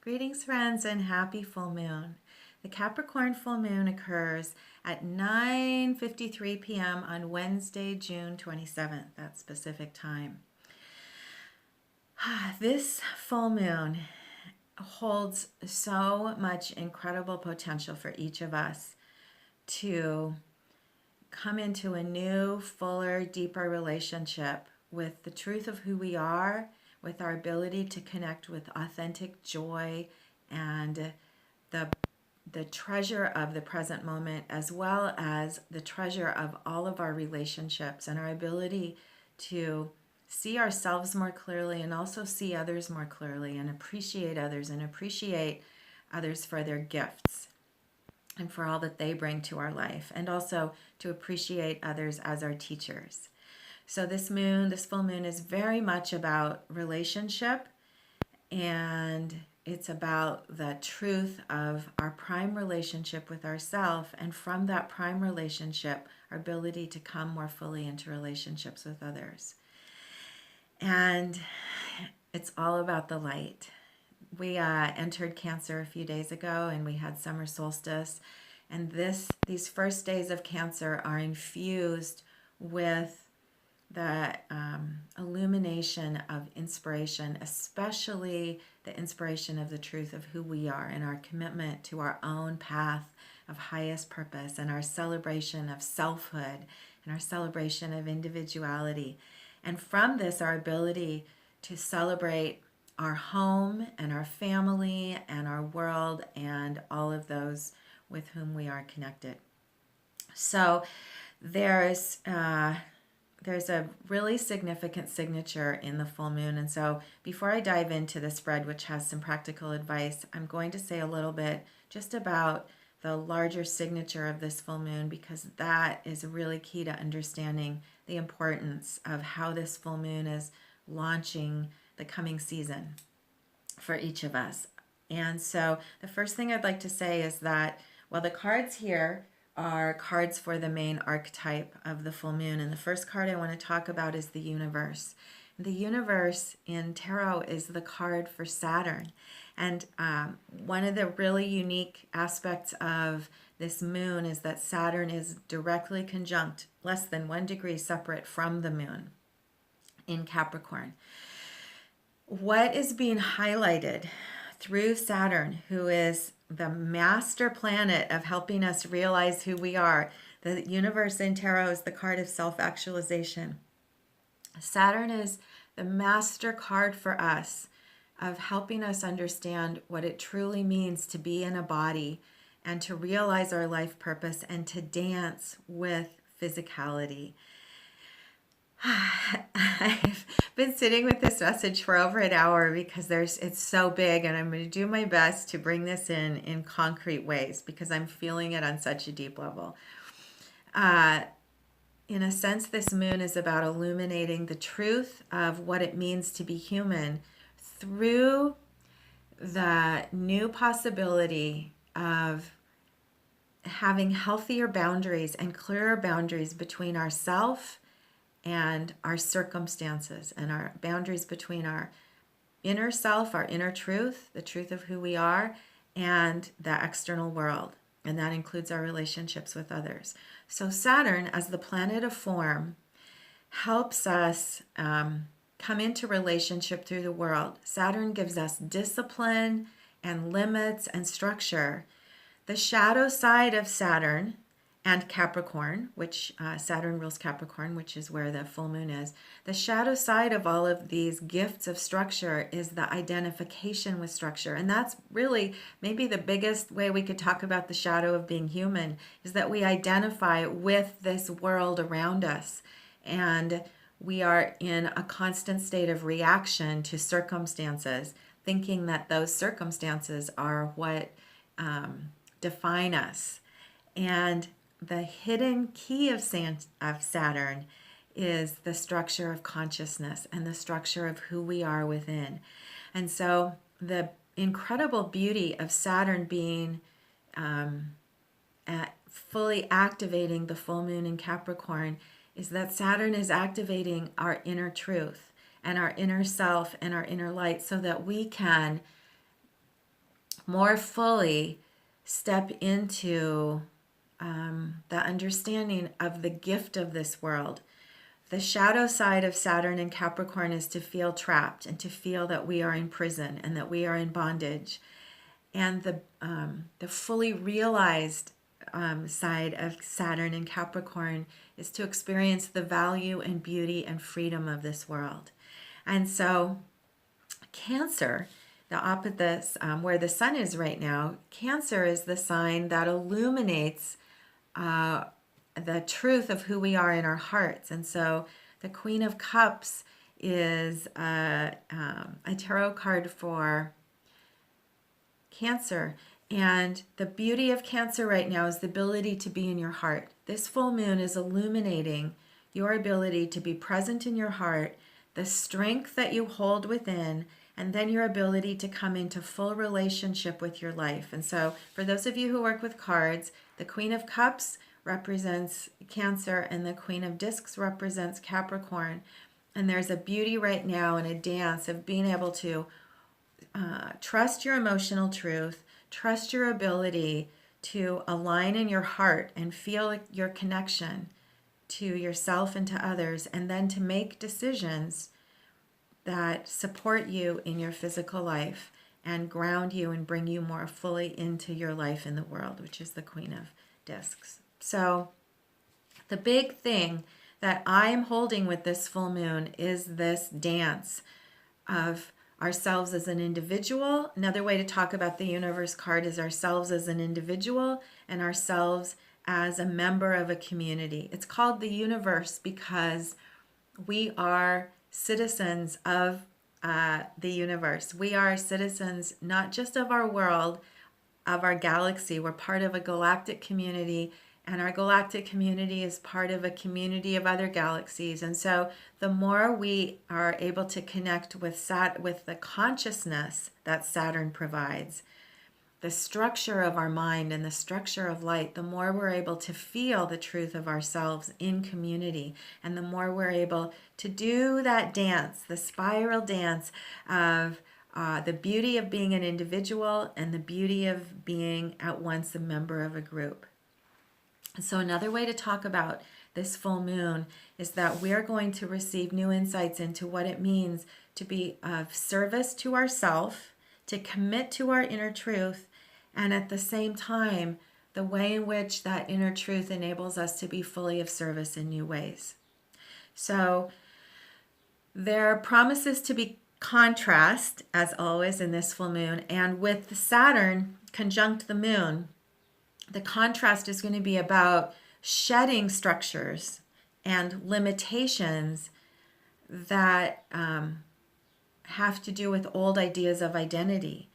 Greetings, friends, and happy full moon. The Capricorn full moon occurs at 9:53 p.m. on Wednesday, June 27th, that specific time. This full moon holds so much incredible potential for each of us to come into a new, fuller, deeper relationship with the truth of who we are, with our ability to connect with authentic joy and the the treasure of the present moment, as well as the treasure of all of our relationships and our ability to see ourselves more clearly and also see others more clearly and appreciate others for their gifts and for all that they bring to our life, and also to appreciate others as our teachers. So this full moon is very much about relationship, and it's about the truth of our prime relationship with ourselves, and from that prime relationship, our ability to come more fully into relationships with others. And it's all about the light. We entered Cancer a few days ago, and we had summer solstice. And these first days of Cancer are infused with the illumination of inspiration, especially the inspiration of the truth of who we are and our commitment to our own path of highest purpose, and our celebration of selfhood and our celebration of individuality. And from this, our ability to celebrate our home and our family and our world and all of those with whom we are connected. So there's a really significant signature in the full moon. And so before I dive into the spread, which has some practical advice, I'm going to say a little bit just about the larger signature of this full moon, because that is really key to understanding the importance of how this full moon is launching the coming season for each of us. And so the first thing I'd like to say is that, well, the cards here are cards for the main archetype of the full moon. And the first card I want to talk about is the universe. The universe in tarot is the card for Saturn. And one of the really unique aspects of this moon is that Saturn is directly conjunct, less than 1 degree separate from the moon in Capricorn. What is being highlighted through Saturn, who is the master planet of helping us realize who we are? The universe in tarot is the card of self-actualization. Saturn is the master card for us of helping us understand what it truly means to be in a body and to realize our life purpose and to dance with physicality. I've been sitting with this message for over an hour because it's so big, and I'm going to do my best to bring this in concrete ways because I'm feeling it on such a deep level. In a sense, this moon is about illuminating the truth of what it means to be human through the new possibility of having healthier boundaries and clearer boundaries between ourself and our circumstances, and our boundaries between our inner self, our inner truth, the truth of who we are, and the external world. And that includes our relationships with others. So Saturn, as the planet of form, helps us come into relationship through the world. Saturn gives us discipline and limits and structure. The shadow side of Saturn and Capricorn, which Saturn rules Capricorn, which is where the full moon is. The shadow side of all of these gifts of structure is the identification with structure. And that's really maybe the biggest way we could talk about the shadow of being human, is that we identify with this world around us. And we are in a constant state of reaction to circumstances, thinking that those circumstances are what define us. And the hidden key of Saturn is the structure of consciousness and the structure of who we are within. And so the incredible beauty of Saturn being fully activating the full moon in Capricorn is that Saturn is activating our inner truth and our inner self and our inner light, so that we can more fully step into the understanding of the gift of this world. The shadow side of Saturn and Capricorn is to feel trapped and to feel that we are in prison and that we are in bondage. And the fully realized side of Saturn and Capricorn is to experience the value and beauty and freedom of this world. And so Cancer, the opposite, where the sun is right now, Cancer is the sign that illuminates the truth of who we are in our hearts. And so the Queen of Cups is a tarot card for Cancer. And the beauty of Cancer right now is the ability to be in your heart. This full moon is illuminating your ability to be present in your heart, the strength that you hold within, and then your ability to come into full relationship with your life. And so for those of you who work with cards, the Queen of Cups represents Cancer and the Queen of Discs represents Capricorn. And there's a beauty right now and a dance of being able to trust your emotional truth, trust your ability to align in your heart and feel your connection to yourself and to others, and then to make decisions that support you in your physical life and ground you and bring you more fully into your life in the world, which is the Queen of Discs. So the big thing that I'm holding with this full moon is this dance of ourselves as an individual. Another way to talk about the universe card is ourselves as an individual and ourselves as a member of a community. It's called the universe because we are citizens of the universe. We are citizens not just of our world, of our galaxy. We're part of a galactic community, and our galactic community is part of a community of other galaxies. And so the more we are able to connect with the consciousness that Saturn provides, the structure of our mind and the structure of light, the more we're able to feel the truth of ourselves in community, and the more we're able to do that dance, the spiral dance of the beauty of being an individual and the beauty of being at once a member of a group. So another way to talk about this full moon is that we're going to receive new insights into what it means to be of service to ourselves, to commit to our inner truth, and at the same time, the way in which that inner truth enables us to be fully of service in new ways. So there are promises to be contrast, as always, in this full moon. And with the Saturn conjunct the moon, the contrast is going to be about shedding structures and limitations that have to do with old ideas of identity,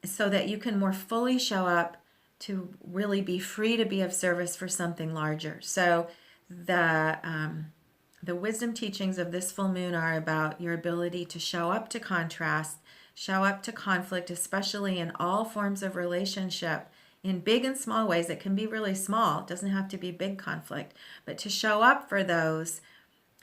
so that you can more fully show up to really be free to be of service for something larger. So the wisdom teachings of this full moon are about your ability to show up to contrast, show up to conflict, especially in all forms of relationship, in big and small ways. It can be really small. It doesn't have to be big conflict, but to show up for those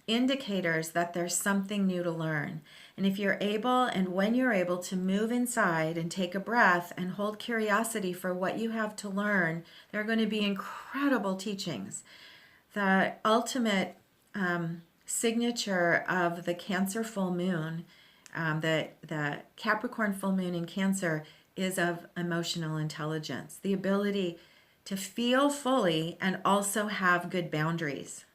indicators that there's something new to learn. And if you're able, and when you're able to move inside and take a breath and hold curiosity for what you have to learn, there are going to be incredible teachings. The ultimate signature of the Cancer full moon, the Capricorn full moon in Cancer, is of emotional intelligence, the ability to feel fully and also have good boundaries.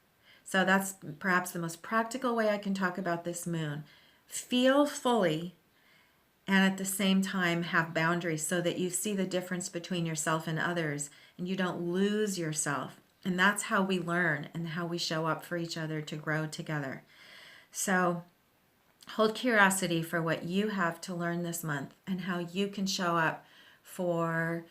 So that's perhaps the most practical way I can talk about this moon. Feel fully and at the same time have boundaries so that you see the difference between yourself and others and you don't lose yourself. And that's how we learn and how we show up for each other to grow together. So hold curiosity for what you have to learn this month and how you can show up for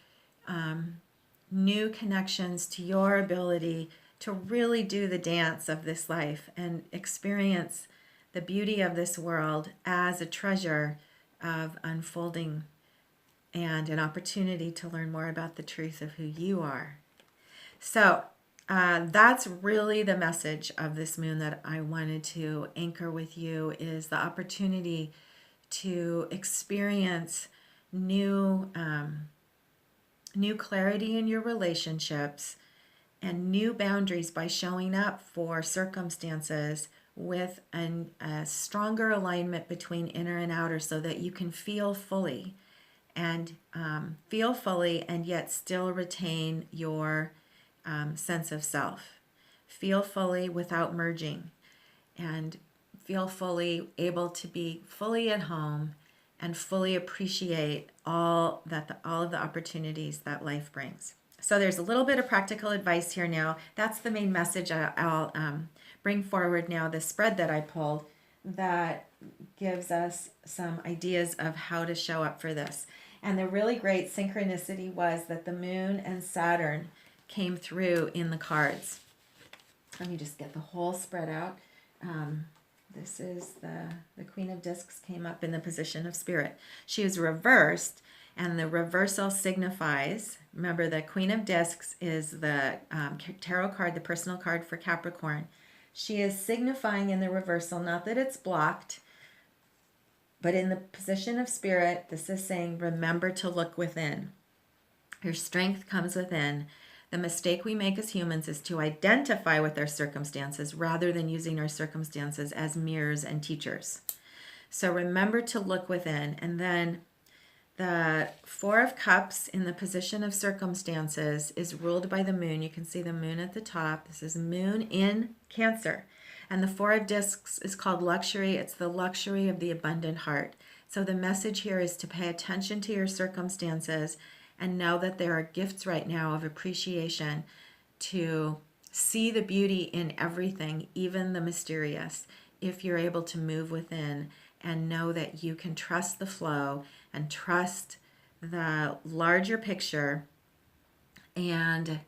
new connections to your ability to really do the dance of this life and experience the beauty of this world as a treasure of unfolding and an opportunity to learn more about the truth of who you are. So that's really the message of this moon that I wanted to anchor with you, is the opportunity to experience new clarity in your relationships and new boundaries by showing up for circumstances with a stronger alignment between inner and outer, so that you can feel fully and yet still retain your sense of self. Feel fully without merging, and feel fully able to be fully at home and fully appreciate all of the opportunities that life brings. So there's a little bit of practical advice here now. That's the main message I'll bring forward now. The spread that I pulled that gives us some ideas of how to show up for this. And the really great synchronicity was that the moon and Saturn came through in the cards. Let me just get the whole spread out. This is the Queen of Discs came up in the position of Spirit. She is reversed, and the reversal signifies, remember the Queen of Discs is the tarot card, the personal card for Capricorn. She is signifying in the reversal, not that it's blocked, but in the position of Spirit, this is saying, remember to look within. Your strength comes within. The mistake we make as humans is to identify with our circumstances rather than using our circumstances as mirrors and teachers. So remember to look within. And then the Four of Cups in the position of circumstances is ruled by the moon. You can see the moon at the top. This is moon in Cancer. And the Four of Discs is called luxury. It's the luxury of the abundant heart. So the message here is to pay attention to your circumstances and know that there are gifts right now of appreciation, to see the beauty in everything, even the mysterious, if you're able to move within and know that you can trust the flow and trust the larger picture and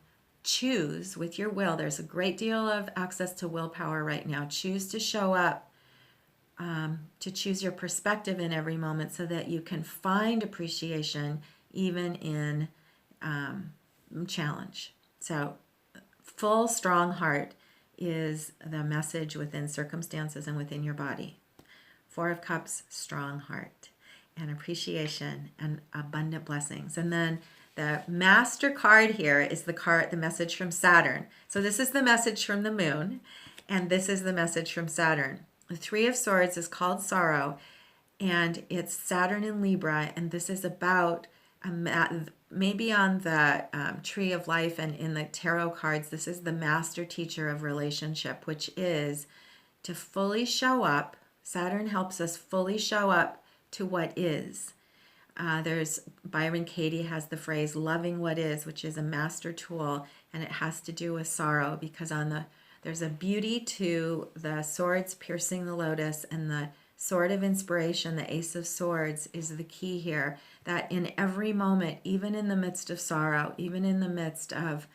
choose with your will. There's a great deal of access to willpower right now. Choose to show up, to choose your perspective in every moment so that you can find appreciation even in challenge. So full, strong heart is the message within circumstances and within your body. Four of Cups, strong heart and appreciation and abundant blessings. And then the master card here is the message from Saturn. So this is the message from the moon, and this is the message from Saturn. The Three of Swords is called sorrow, and it's Saturn in Libra, and this is about maybe on the tree of life and in the tarot cards, this is the master teacher of relationship, which is to fully show up. Saturn helps us fully show up to what is. There's Byron Katie has the phrase loving what is, which is a master tool, and it has to do with sorrow, because there's a beauty to the swords piercing the lotus, and the sword of inspiration, the Ace of Swords, is the key here, that in every moment, even in the midst of sorrow, even in the midst of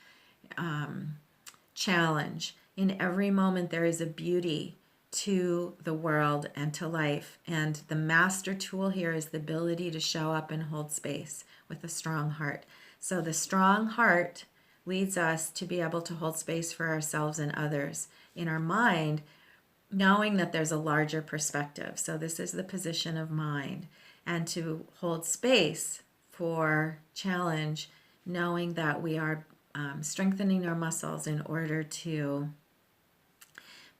challenge, in every moment there is a beauty to the world and to life. And the master tool here is the ability to show up and hold space with a strong heart. So the strong heart leads us to be able to hold space for ourselves and others in our mind, knowing that there's a larger perspective. So this is the position of mind, and to hold space for challenge, knowing that we are strengthening our muscles in order to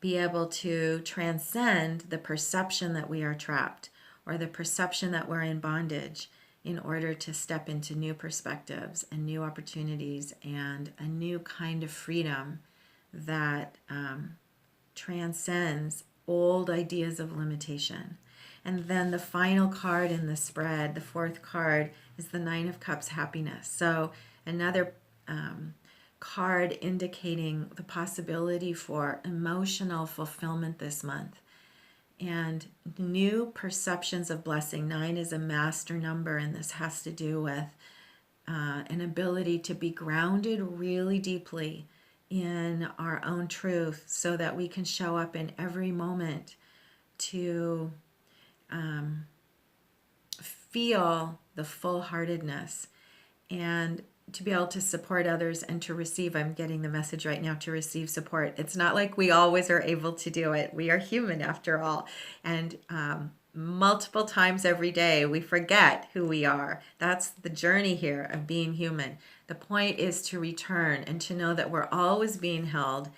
be able to transcend the perception that we are trapped or the perception that we're in bondage, in order to step into new perspectives and new opportunities and a new kind of freedom that transcends old ideas of limitation. And then the final card in the spread, the fourth card, is the Nine of Cups, happiness. So another card indicating the possibility for emotional fulfillment this month and new perceptions of blessing. 9 is a master number, and this has to do with an ability to be grounded really deeply in our own truth so that we can show up in every moment to feel the full-heartedness and to be able to support others and to receive. I'm getting the message right now, to receive support. It's not like we always are able to do it. We are human after all. And multiple times every day. We forget who we are. That's the journey here of being human. The point is to return and to know that we're always being held,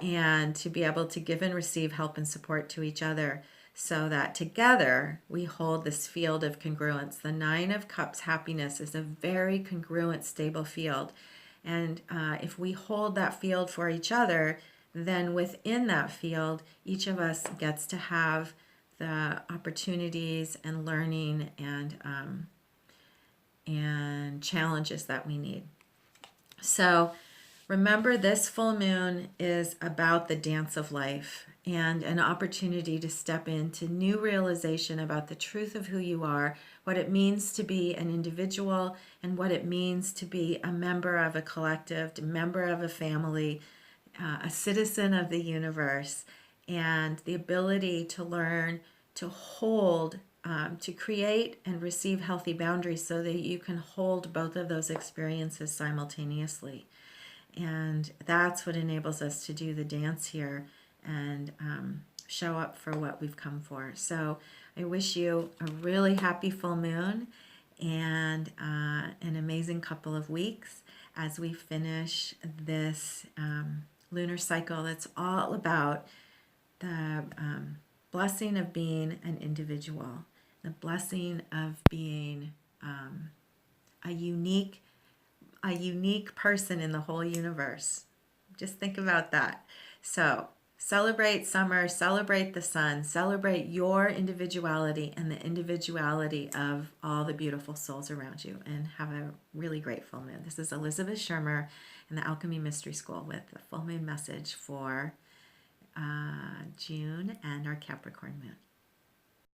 and to be able to give and receive help and support to each other, so that together we hold this field of congruence. The Nine of Cups happiness is a very congruent, stable field. And if we hold that field for each other, then within that field, each of us gets to have the opportunities and learning and challenges that we need. So remember, this full moon is about the dance of life and an opportunity to step into new realization about the truth of who you are, what it means to be an individual, and what it means to be a member of a collective, a member of a family, a citizen of the universe, and the ability to learn to hold, to create and receive healthy boundaries so that you can hold both of those experiences simultaneously. And that's what enables us to do the dance here and show up for what we've come for. So I wish you a really happy full moon and an amazing couple of weeks as we finish this lunar cycle that's all about the blessing of being an individual, the blessing of being a unique person in the whole universe. Just think about that. So celebrate summer, celebrate the sun, celebrate your individuality and the individuality of all the beautiful souls around you, and have a really great full moon. This is Elizabeth Schermer in the Alchemy Mystery School with the full moon message for June and our Capricorn moon.